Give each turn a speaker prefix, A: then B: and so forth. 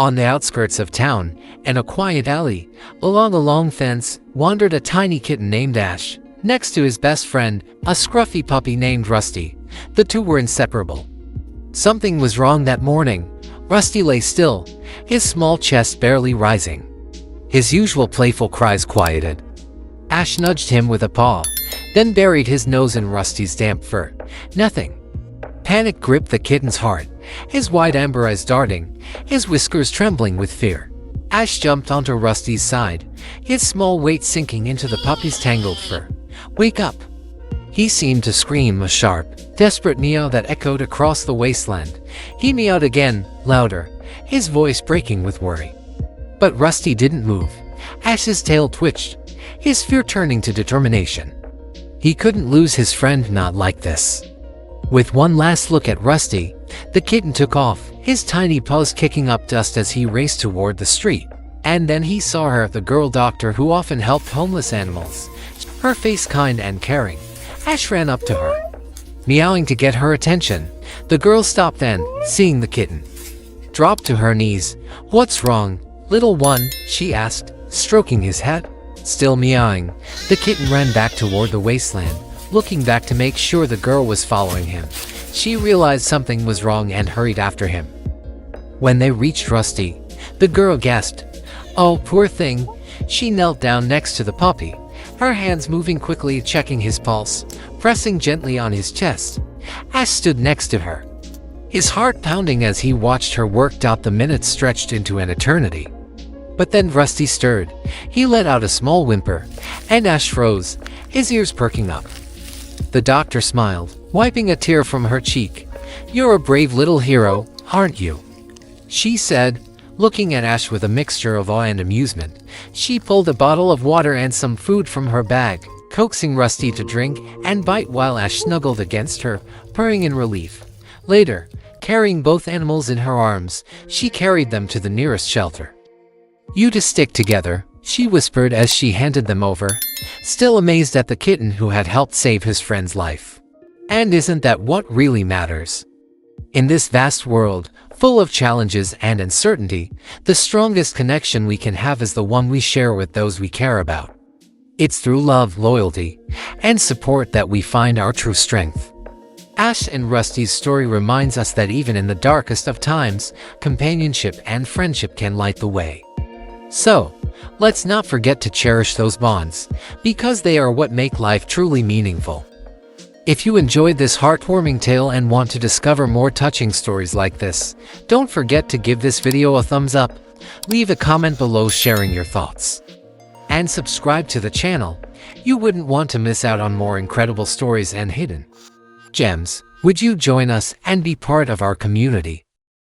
A: On the outskirts of town, in a quiet alley, along a long fence, wandered a tiny kitten named Ash, next to his best friend, a scruffy puppy named Rusty. The two were inseparable. Something was wrong that morning. Rusty lay still, his small chest barely rising. His usual playful cries quieted. Ash nudged him with a paw, then buried his nose in Rusty's damp fur. Nothing. Panic gripped the kitten's heart, his wide amber eyes darting, his whiskers trembling with fear. Ash jumped onto Rusty's side, his small weight sinking into the puppy's tangled fur. "Wake up!" He seemed to scream, a sharp, desperate meow that echoed across the wasteland. He meowed again, louder, his voice breaking with worry. But Rusty didn't move. Ash's tail twitched, his fear turning to determination. He couldn't lose his friend, not like this. With one last look at Rusty, the kitten took off, his tiny paws kicking up dust as he raced toward the street. And then he saw her, the girl doctor who often helped homeless animals, her face kind and caring. Ash ran up to her, meowing to get her attention. The girl stopped then, seeing the kitten. Dropped to her knees. "What's wrong, little one?" she asked, stroking his head. Still meowing, the kitten ran back toward the wasteland, looking back to make sure the girl was following him. She realized something was wrong and hurried after him. When they reached Rusty, the girl gasped, "Oh, poor thing." She knelt down next to the puppy, her hands moving quickly, checking his pulse, pressing gently on his chest. Ash stood next to her, his heart pounding as he watched her work out. The minutes stretched into an eternity. But then Rusty stirred. He let out a small whimper, and Ash froze, his ears perking up. The doctor smiled, wiping a tear from her cheek. "You're a brave little hero, aren't you?" she said, looking at Ash with a mixture of awe and amusement. She pulled a bottle of water and some food from her bag, coaxing Rusty to drink and bite while Ash snuggled against her, purring in relief. Later, carrying both animals in her arms, she carried them to the nearest shelter. "You two stick together," she whispered as she handed them over, still amazed at the kitten who had helped save his friend's life. And isn't that what really matters? In this vast world, full of challenges and uncertainty, the strongest connection we can have is the one we share with those we care about. It's through love, loyalty, and support that we find our true strength. Ash and Rusty's story reminds us that even in the darkest of times, companionship and friendship can light the way. So, let's not forget to cherish those bonds, because they are what make life truly meaningful. If you enjoyed this heartwarming tale and want to discover more touching stories like this, don't forget to give this video a thumbs up, leave a comment below sharing your thoughts, and subscribe to the channel. You wouldn't want to miss out on more incredible stories and hidden gems. Would you join us and be part of our community?